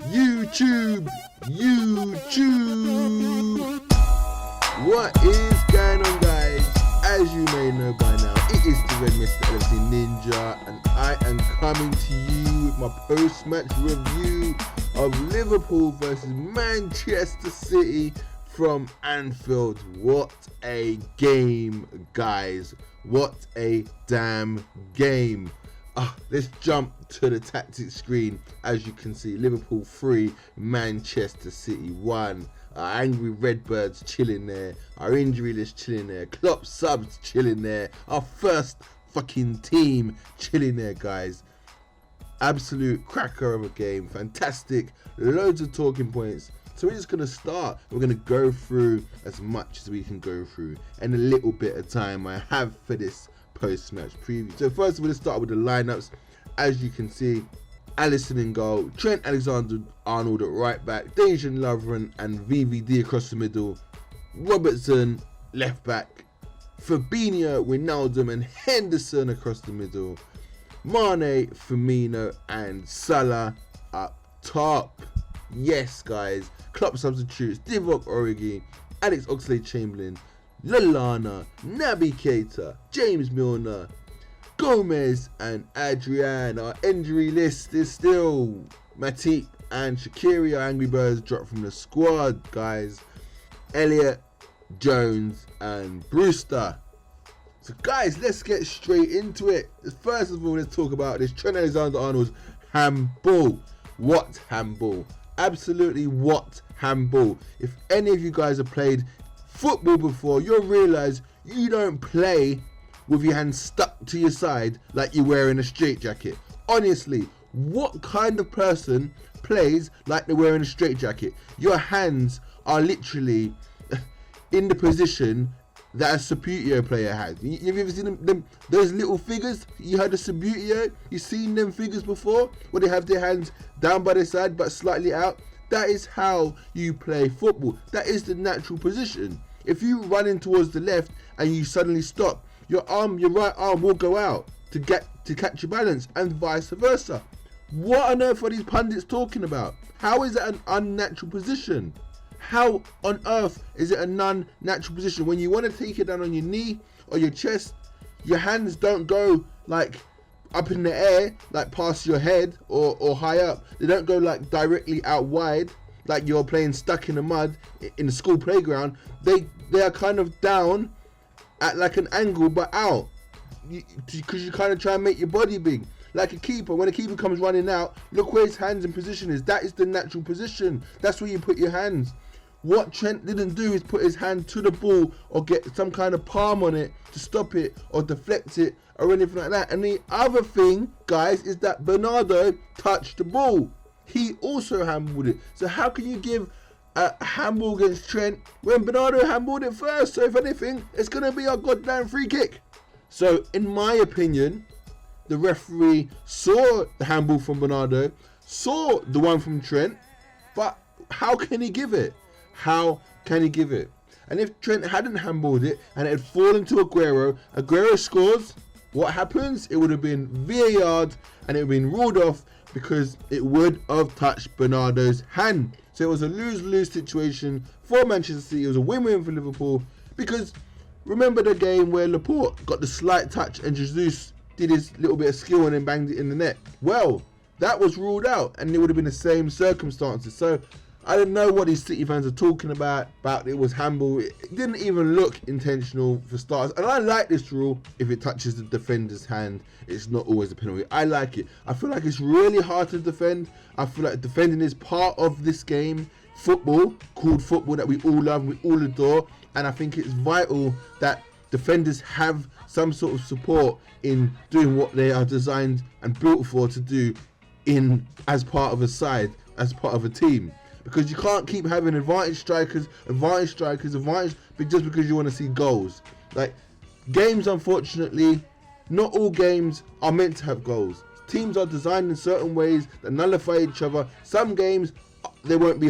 YouTube. What is going on, guys? As you may know by now, it is the Red Mr. LFC Ninja, and I am coming to you with my post-match review of Liverpool versus Manchester City from Anfield. What a game, guys. What a damn game. Let's jump to the tactics screen. As you can see, Liverpool 3, Manchester City 1. Our angry Redbirds chilling there. Our injury list chilling there. Klopps subs chilling there. Our first fucking team chilling there, guys. Absolute cracker of a game. Fantastic. Loads of talking points. So we're just going to start. We're going to go through as much as we can go through and a little bit of time I have for this post-match preview. So first of all, let's start with the lineups. As you can see, Alisson in goal, Trent Alexander-Arnold at right back, Dejan Lovren and VVD across the middle, Robertson left back, Fabinho, Wijnaldum and Henderson across the middle, Mane, Firmino and Salah up top. Yes, guys, Klopps substitutes, Divock Origi, Alex Oxlade-Chamberlain, Lallana, Naby Keita, James Milner, Gomez and Adrian. Our injury list is still Matip and Shaqiri. Our Angry Birds dropped from the squad, guys. Elliot, Jones and Brewster. So guys, let's get straight into it. First of all, let's talk about this Trent Alexander-Arnold's handball. What handball? Absolutely what handball. If any of you guys have played football before, you'll realise you don't play with your hands stuck to your side like you're wearing a straitjacket. Honestly, what kind of person plays like they're wearing a straitjacket? Your hands are literally in the position that a Subutio player has. Have you ever seen those little figures? You heard of Subutio? You seen them figures before? Where they have their hands down by their side but slightly out? That is how you play football. That is the natural position. If you run in towards the left and you suddenly stop, your right arm will go out to catch your balance, and vice versa. What on earth are these pundits talking about? How is it an unnatural position? How on earth is it a non-natural position? When you want to take it down on your knee or your chest, your hands don't go like up in the air, like past your head or high up. They don't go like directly out wide, like you're playing stuck in the mud in the school playground. They are kind of down at like an angle but out, because you kind of try and make your body big. Like a keeper, when a keeper comes running out, look where his hands in position is. That is the natural position. That's where you put your hands. What Trent didn't do is put his hand to the ball or get some kind of palm on it to stop it or deflect it or anything like that. And the other thing, guys, is that Bernardo touched the ball. He also handballed it. So how can you give a handball against Trent when Bernardo handballed it first? So if anything, it's going to be a goddamn free kick. So in my opinion, the referee saw the handball from Bernardo, saw the one from Trent, but how can he give it? How can he give it? And if Trent hadn't handballed it and it had fallen to Aguero scores, what happens? It would have been VAR and it would have been ruled off because it would have touched Bernardo's hand. So it was a lose-lose situation for Manchester City. It was a win-win for Liverpool, because remember the game where Laporte got the slight touch and Jesus did his little bit of skill and then banged it in the net? Well, that was ruled out and it would have been the same circumstances. So I don't know what these City fans are talking about it was handball. It didn't even look intentional for starters. And I like this rule. If it touches the defender's hand, it's not always a penalty. I like it. I feel like it's really hard to defend. I feel like defending is part of this game, football, called football, that we all love, we all adore. And I think it's vital that defenders have some sort of support in doing what they are designed and built for to do as part of a side, as part of a team. Because you can't keep having advantage strikers, just because you want to see goals. Like, games, unfortunately, not all games are meant to have goals. Teams are designed in certain ways that nullify each other. Some games, it won't be.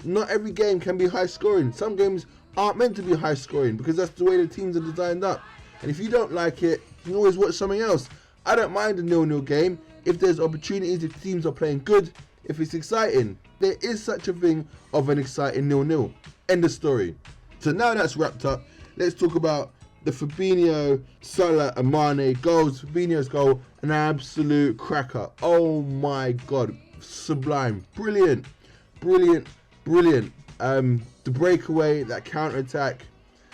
Not every game can be high scoring. Some games aren't meant to be high scoring because that's the way the teams are designed up. And if you don't like it, you can always watch something else. I don't mind a 0-0 game if there's opportunities, if teams are playing good, if it's exciting. There is such a thing of an exciting 0-0. End of story. So now that's wrapped up, let's talk about the Fabinho, Salah and Mane goals. Fabinho's goal, an absolute cracker. Oh my God, sublime, brilliant. The breakaway, that counter attack,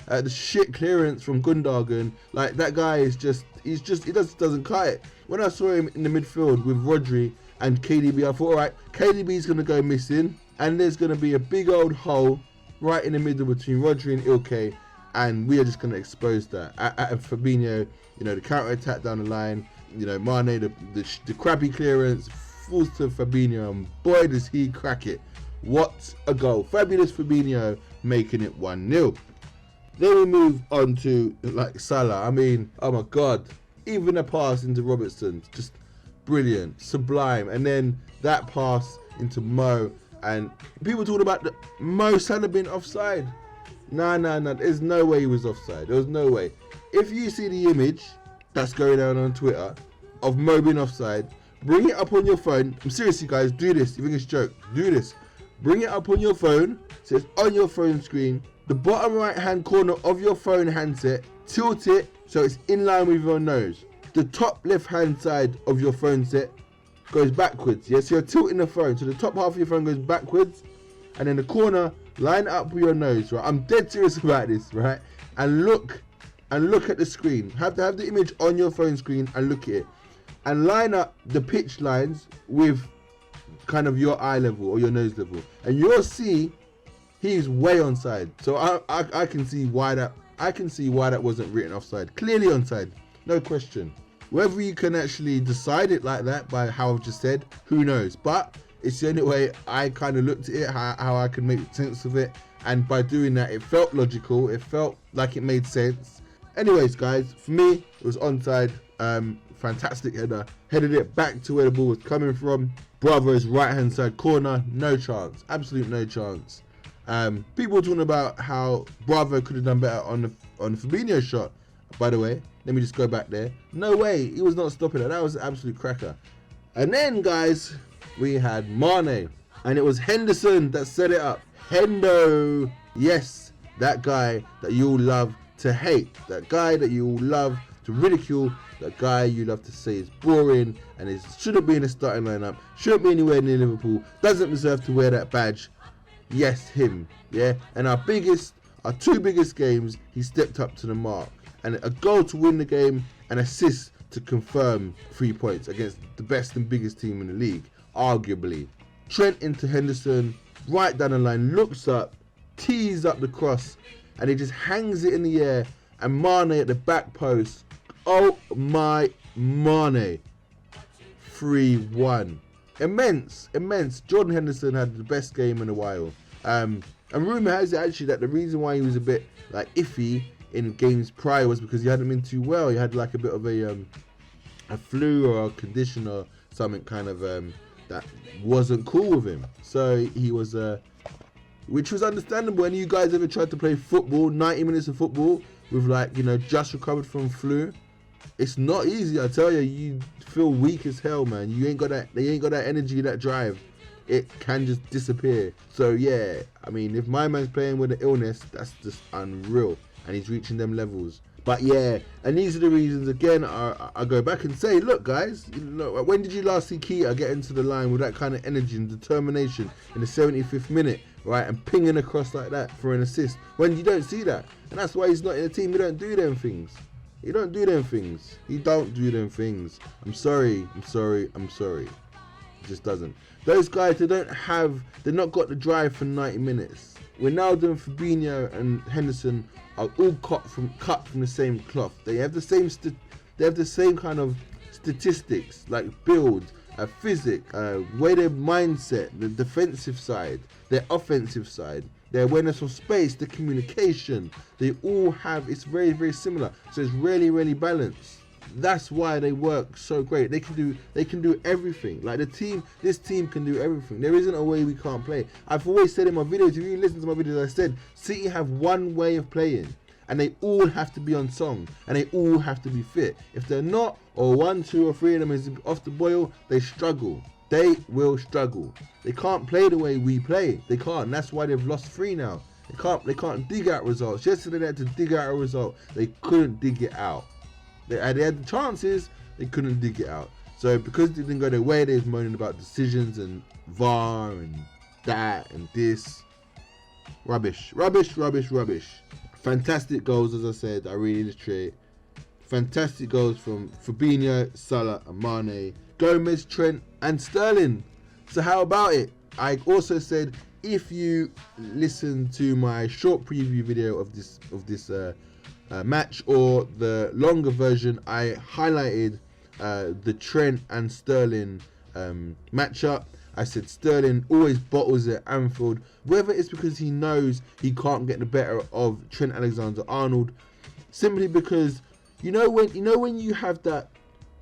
the shit clearance from Gundogan. Like, that guy is he doesn't cut it. When I saw him in the midfield with Rodri and KDB, I thought, all right, KDB's gonna go missing, and there's gonna be a big old hole right in the middle between Rodri and Ilkay, and we are just going to expose that. At Fabinho, you know, the counter attack down the line, you know, Mane, the crappy clearance, falls to Fabinho, and boy does he crack it. What a goal. Fabulous Fabinho making it 1-0. Then we move on to, like, Salah. I mean, oh my God, even a pass into Robertson, just brilliant, sublime. And then that pass into Mo, and people talking about Mo Salah being offside. Nah, there's no way he was offside. There was no way. If you see the image that's going on Twitter of Mo being offside, bring it up on your phone. I'm serious, you guys, do this. You think it's a joke? Do this. Bring it up on your phone, so it's on your phone screen, the bottom right hand corner of your phone handset, tilt it so it's in line with your nose. The top left hand side of your phone set goes backwards. Yes, so you're tilting the phone, so the top half of your phone goes backwards, and then the corner, line it up with your nose, right? I'm dead serious about this, right? And look at the screen. Have the image on your phone screen and look at it, and line up the pitch lines with kind of your eye level or your nose level, and you'll see he's way onside. So I can see why that wasn't written offside. Clearly onside, no question. Whether you can actually decide it like that by how I've just said, who knows? But it's the only way I kind of looked at it, how I can make sense of it. And by doing that, it felt logical. It felt like it made sense. Anyways, guys, for me, it was onside. Fantastic header. Headed it back to where the ball was coming from. Bravo's right-hand side corner. No chance. Absolute no chance. People were talking about how Bravo could have done better on the Fabinho shot. By the way, let me just go back there. No way. He was not stopping it. That was an absolute cracker. And then, guys, we had Mane, and it was Henderson that set it up. Hendo, yes, that guy that you all love to hate, that guy that you all love to ridicule, that guy you love to say is boring and it shouldn't be in the starting lineup, shouldn't be anywhere near Liverpool, doesn't deserve to wear that badge. Yes, him, yeah. And our two biggest games, he stepped up to the mark, and a goal to win the game, an assist to confirm 3 points against the best and biggest team in the league, arguably. Trent into Henderson, right down the line, looks up, tees up the cross, and he just hangs it in the air, and Mane at the back post. Oh my Mane. 3-1. Immense. Jordan Henderson had the best game in a while. And rumour has it actually that the reason why he was a bit like iffy in games prior was because he hadn't been too well. He had like a bit of a flu or a condition or something kind of that wasn't cool with him. So he was, which was understandable. Any of you guys ever tried to play football, 90 minutes of football with, like, you know, just recovered from flu? It's not easy, I tell you. You feel weak as hell, man. You ain't got that. They ain't got that energy, that drive. It can just disappear. So yeah, I mean, if my man's playing with an illness, that's just unreal, and he's reaching them levels. But yeah, and these are the reasons again. I go back and say, look, guys, you know, when did you last see Keita get into the line with that kind of energy and determination in the 75th minute, right, and pinging across like that for an assist? When you don't see that, and that's why he's not in the team. He don't do them things. He don't do them things. I'm sorry. He just doesn't. Those guys, they're not got the drive for 90 minutes. Ronaldo and Fabinho and Henderson are all cut from the same cloth. They have the same kind of statistics, like build, physics, way their mindset, the defensive side, their offensive side, their awareness of space, the communication. They all have, it's very, very similar. So it's really, really balanced. That's why they work so great. They can do everything. Like this team can do everything. There isn't a way we can't play. I've always said in my videos, if you listen to my videos, I said City have one way of playing, and they all have to be on song, and they all have to be fit. If they're not, or 1, 2, or 3 of them is off the boil, they struggle. they will struggle. They can't play the way we play. They can't. And that's why they've lost 3 now. They can't dig out results. Yesterday they had to dig out a result. They couldn't dig it out. They had the chances. They couldn't dig it out. So because it didn't go their way, they was moaning about decisions and VAR and that and this. Rubbish. Fantastic goals, as I said. I really illustrate. Fantastic goals from Fabinho, Salah and Mane, Gomez, Trent and Sterling. So how about it? I also said, if you listen to my short preview video of this match, or the longer version, I highlighted the Trent and Sterling matchup. I said Sterling always bottles at Anfield, whether it's because he knows he can't get the better of Trent Alexander-Arnold, simply because you know when you have that,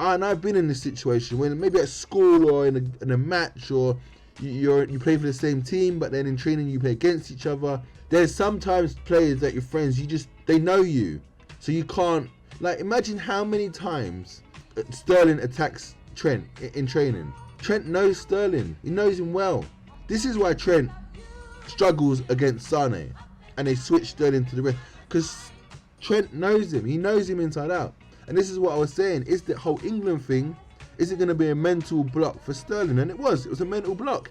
and I've been in this situation when maybe at school or in a match, or you play for the same team, but then in training you play against each other. There's sometimes players that your friends, they know you, so you can't, like, imagine how many times Sterling attacks Trent in training. Trent knows Sterling, he knows him well. This is why Trent struggles against Sane, and they switch Sterling to the rest, because Trent knows him, he knows him inside out. And this is what I was saying, is the whole England thing, is it going to be a mental block for Sterling? And it was a mental block.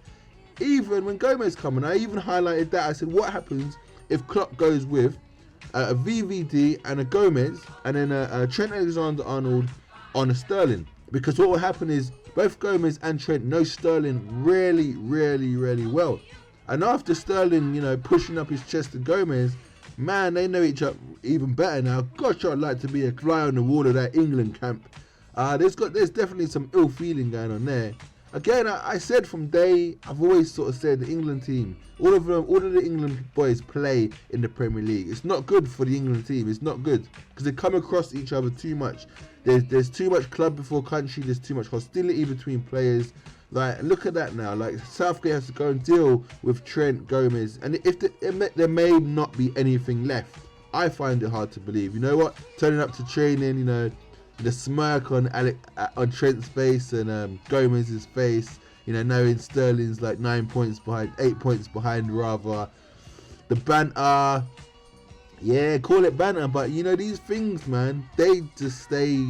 Even when Gomez come, and I even highlighted that, I said, what happens if Klopp goes with a VVD and a Gomez, and then a Trent Alexander-Arnold on a Sterling? Because what will happen is both Gomez and Trent know Sterling really well. And after Sterling, pushing up his chest to Gomez, man, they know each other even better now. Gosh, I'd like to be a fly on the wall of that England camp. There's definitely some ill feeling going on there. Again, I said from day, I've always sort of said the England team, all of the England boys play in the Premier League. It's not good for the England team. It's not good because they come across each other too much. There's too much club before country. There's too much hostility between players. Like, look at that now. Like, Southgate has to go and deal with Trent, Gomez, and if there may not be anything left. I find it hard to believe. You know what? Turning up to training, the smirk on Trent's face and Gomez's face, knowing Sterling's like 8 points behind rather. The banter, yeah, call it banter, but these things, man, they just stay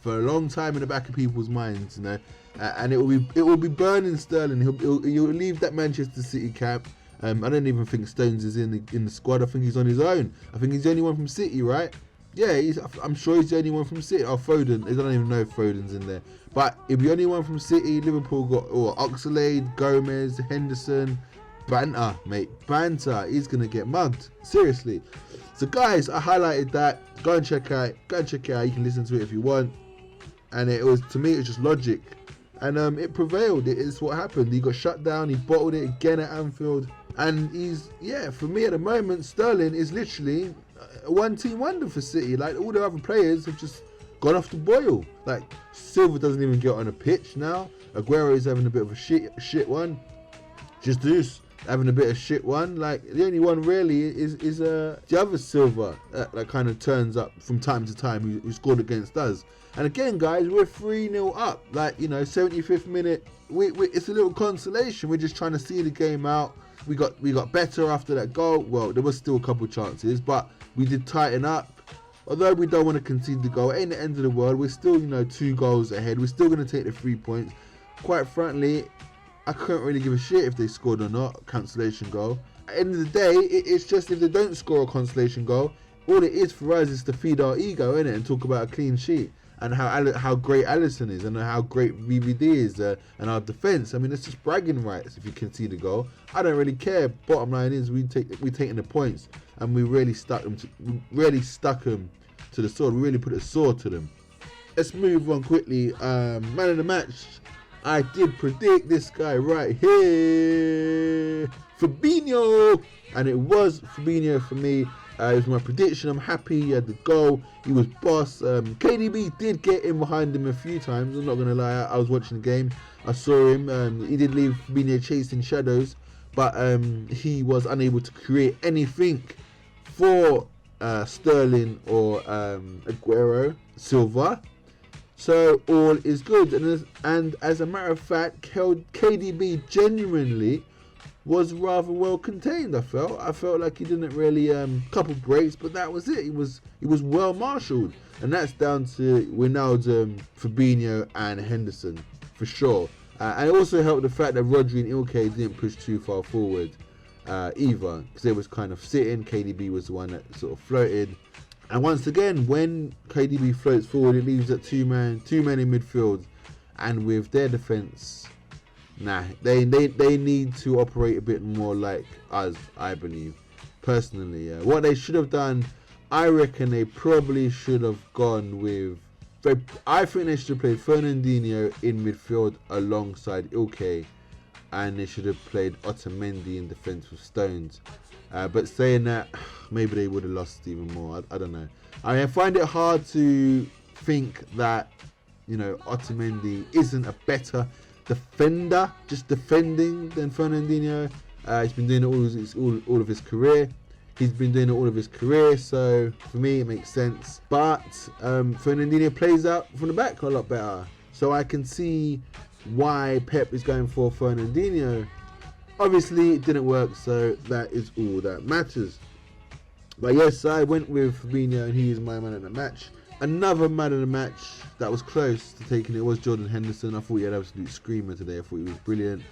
for a long time in the back of people's minds, and it will be burning Sterling. He'll leave that Manchester City camp. I don't even think Stones is in the squad. I think he's on his own. I think he's the only one from City, right? Yeah, I'm sure he's the only one from City. Oh, Foden. I don't even know if Foden's in there. But if the only one from City, Liverpool got Oxlade, Gomez, Henderson. Banter, mate. Banter. He's going to get mugged. Seriously. So, guys, I highlighted that. Go and check it out. You can listen to it if you want. And to me, it was just logic. And it prevailed. It is what happened. He got shut down. He bottled it again at Anfield. And for me at the moment, Sterling is literally a one-team wonder for City. Like, all the other players have just gone off the boil. Like, Silva doesn't even get on a pitch now. Aguero is having a bit of a shit one. Jesus having a bit of shit one. Like, the only one really is the other Silva that kind of turns up from time to time who scored against us. And again, guys, we're 3-0 up. Like, 75th minute. It's a little consolation. We're just trying to see the game out. We got better after that goal. Well, there was still a couple chances, but we did tighten up. Although we don't want to concede the goal, it ain't the end of the world. We're still, 2 goals ahead. We're still going to take the 3 points. Quite frankly, I couldn't really give a shit if they scored or not. Cancellation goal. At the end of the day, it's just if they don't score a consolation goal, all it is for us is to feed our ego, innit, and talk about a clean sheet. And how great Alisson is, and how great VVD is, and our defence. I mean, it's just bragging rights if you concede a goal. I don't really care. Bottom line is we taking the points, and we really stuck them to the sword. We really put a sword to them. Let's move on quickly. Man of the match. I did predict this guy right here, Fabinho, and it was Fabinho for me. It was my prediction. I'm happy he had the goal. He was boss. KDB did get in behind him a few times. I'm not going to lie. I was watching the game. I saw him. He did leave Fabinho chasing shadows. But he was unable to create anything for Sterling or Aguero, Silva. So all is good. And as a matter of fact, KDB genuinely was rather well contained. I felt like he didn't really couple breaks, but that was it. He was well marshalled, and that's down to Wijnaldum, Fabinho, and Henderson for sure. And it also helped the fact that Rodri and Ilkay didn't push too far forward either, because they was kind of sitting. KDB was the one that sort of floated. And once again, when KDB floats forward, it leaves at two men in midfield, and with their defence, they need to operate a bit more like us, I believe, personally. What they should have done, I reckon they probably should have gone with. I think they should have played Fernandinho in midfield alongside Ilkay, and they should have played Otamendi in defence with Stones. But saying that, maybe they would have lost even more. I don't know. I find it hard to think that, Otamendi isn't a better defender, just defending, than Fernandinho. He's been doing it all of his career. So for me it makes sense. But Fernandinho plays out from the back a lot better. So I can see why Pep is going for Fernandinho. Obviously it didn't work, so that is all that matters. But yes, I went with Fabinho, and he is my man of the match. Another man of the match that was close to taking it was Jordan Henderson. I thought he had an absolute screamer today. I thought he was brilliant.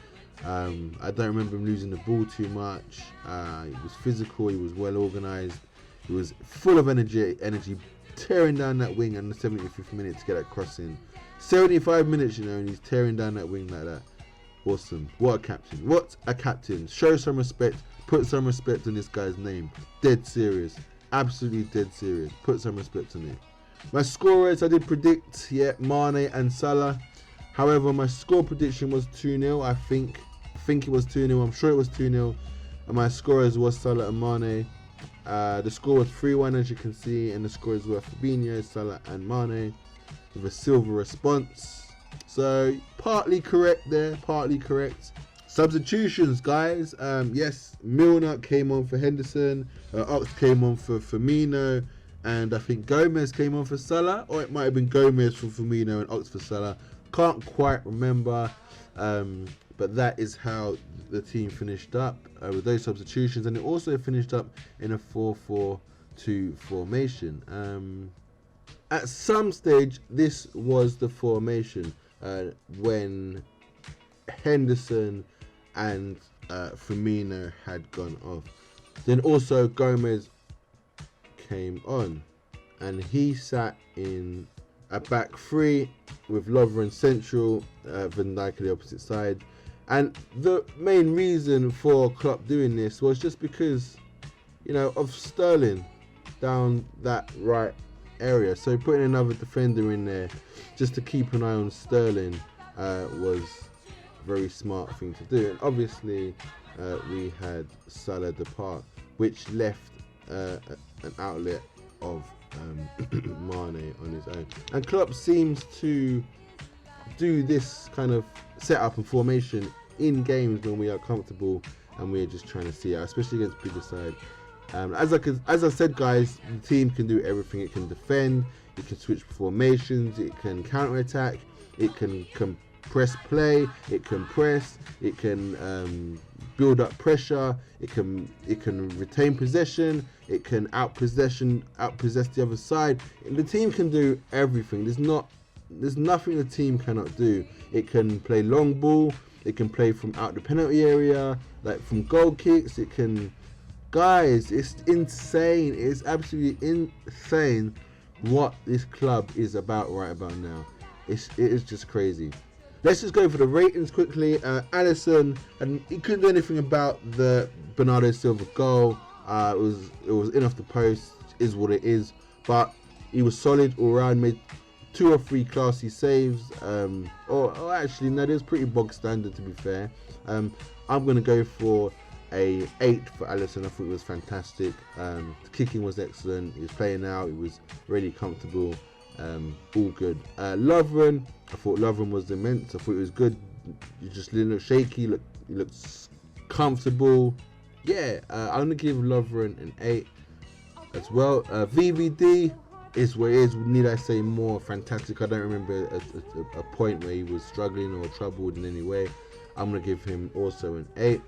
I don't remember him losing the ball too much. He was physical, he was well organised, he was full of energy, tearing down that wing in the 75th minute to get that cross in. 75 minutes, and he's tearing down that wing like that. Awesome. What a captain. Show some respect. Put some respect on this guy's name. Dead serious. Absolutely dead serious. Put some respect on it. My scorers, I did predict, Mane and Salah. However, my score prediction was 2-0. I think it was 2-0. I'm sure it was 2-0. And my scorers was Salah and Mane. The score was 3-1, as you can see, and the scores were Fabinho, Salah and Mane, with a Silva response. So partly correct there, partly correct. Substitutions, guys. Yes, Milner came on for Henderson, Ox came on for Firmino, and I think Gomez came on for Salah, or it might have been Gomez for Firmino and Ox for Salah. Can't quite remember, but that is how the team finished up with those substitutions, and it also finished up in a 4-4-2 formation. At some stage, this was the formation when Henderson and Firmino had gone off. Then also Gomez came on, and he sat in a back three with Lovren central, Van Dijk on the opposite side. And the main reason for Klopp doing this was just because, of Sterlng down that right area. So putting another defender in there just to keep an eye on Sterlng was a very smart thing to do. And obviously we had Salah depart, which left an outlet of Mane on his own. And Klopp seems to do this kind of setup and formation in games when we are comfortable and we're just trying to see out, especially against bigger side. As I said, guys, the team can do everything. It can defend, it can switch formations, it can counter-attack, it can press play, it can press, it can build up pressure, it can retain possession, it can outpossess the other side. The team can do everything. There's nothing the team cannot do. It can play long ball, it can play from out the penalty area, like from goal kicks. It can, guys, it's insane. It's absolutely insane what this club is about right about now. It is just crazy. Let's just go for the ratings quickly. Alisson, and he couldn't do anything about the Bernardo Silva goal. It was in off the post, is what it is. But he was solid all round, made 2 or 3 classy saves. Or actually, no, it was pretty bog standard, to be fair. I'm going to go for a 8 for Alisson. I thought it was fantastic. The kicking was excellent. He was playing out. He was really comfortable. All good. Lovren, I thought Lovren was immense. I thought it was good. He just didn't look shaky. He looked comfortable. Yeah, I'm going to give Lovren an 8 as well. VVD, is what it is. Need I say more? Fantastic. I don't remember a point where he was struggling or troubled in any way. I'm going to give him also an 8.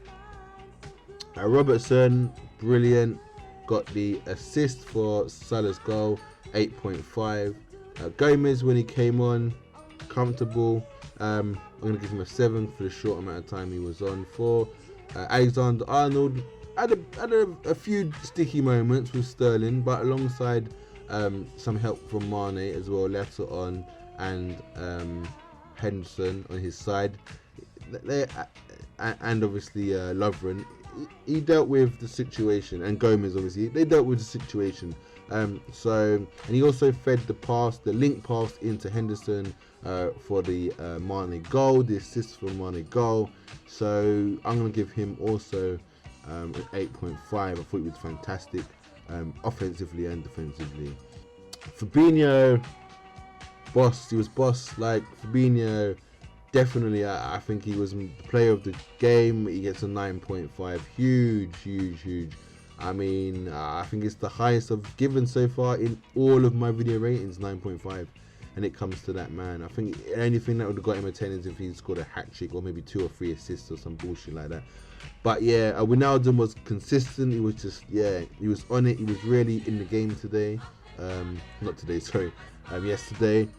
Robertson, brilliant. Got the assist for Salah's goal, 8.5. Gomez, when he came on, comfortable. I'm going to give him a 7 for the short amount of time he was on for. Alexander-Arnold had a few sticky moments with Sterling, but alongside some help from Mane as well, Latter on and Henderson on his side. And obviously Lovren. He dealt with the situation, and Gomez obviously they dealt with the situation. And he also fed the link pass into Henderson for the Mane goal, the assist for Mane goal. So I'm gonna give him also an 8.5. I thought he was fantastic, offensively and defensively. Fabinho, boss. He was boss. Like Fabinho. Definitely, I think he was the player of the game. He gets a 9.5. Huge. I mean, I think it's the highest I've given so far in all of my video ratings, 9.5. And it comes to that, man. I think anything that would have got him a 10 is if he scored a hat trick or maybe 2 or 3 assists or some bullshit like that. But yeah, Wijnaldum was consistent. He was just, he was on it. He was really in the game today. Not today, sorry. Yesterday.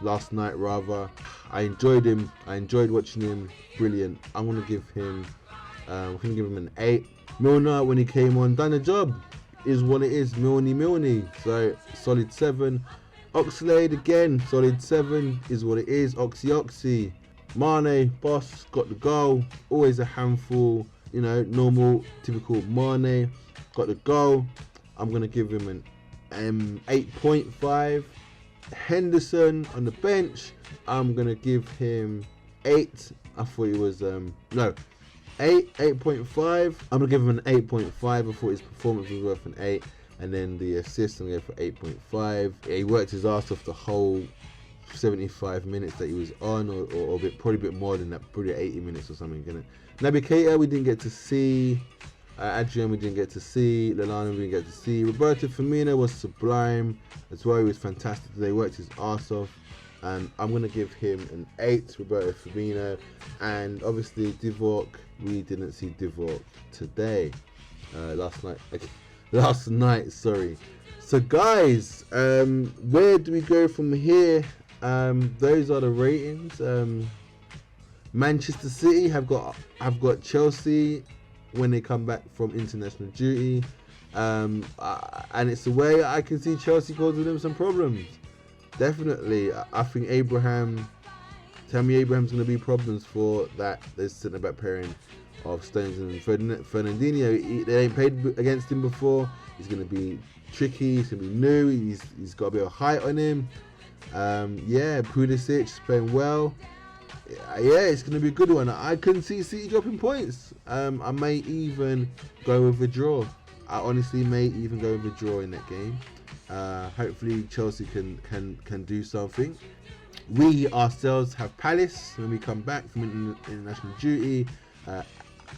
Last night rather. I enjoyed him. I enjoyed watching him. Brilliant. I'm gonna give him an 8. Milner, when he came on, done a job. Is what it is. Milne. So solid 7. Oxlade again, solid 7. Is what it is. Oxy. Mane, boss, got the goal. Always a handful. You know, normal, typical Mane. Got the goal. I'm gonna give him an 8.5. Henderson on the bench, I'm gonna give him 8. I thought he was 8.5. I'm gonna give him an 8.5. I thought his performance was worth an 8, and then the assist I'm going for 8.5. He worked his ass off the whole 75 minutes that he was on, or probably a bit more than that, probably 80 minutes or something. Naby Keita we didn't get to see. Adrian we didn't get to see. Lallana we didn't get to see. Roberto Firmino was sublime as well. He was fantastic today. Worked his ass off. And I'm going to give him an 8, Roberto Firmino. And obviously Divock, we didn't see Divock today. Last night, sorry. So guys, where do we go from here? Those are the ratings. Manchester City have got Chelsea when they come back from international duty, and it's the way I can see Chelsea causing them some problems. Definitely, I think Tammy Abraham's going to be problems for that. There's centre back pairing of Stones and Fernandinho. They ain't played against him before. He's going to be tricky. He's going to be new. He's got a bit of height on him. Pulisic is playing well. It's going to be a good one. I can see City dropping points. I may even go with a draw. I honestly may even go with a draw in that game. Hopefully Chelsea can do something. We ourselves have Palace when we come back from international duty.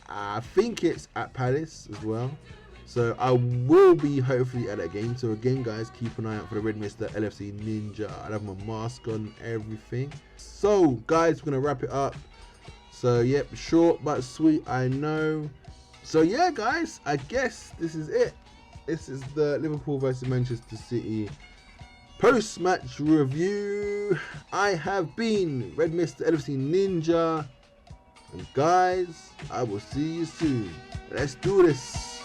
I think it's at Palace as well. So I will be hopefully at that game. So again, guys, keep an eye out for the Red Mr. LFC Ninja. I have my mask on, everything. So guys, we're gonna wrap it up. So yep, short but sweet, I know. So yeah, guys, I guess this is it. This is the Liverpool versus Manchester City post-match review. I have been Red Mr. LFC Ninja. And guys, I will see you soon. Let's do this.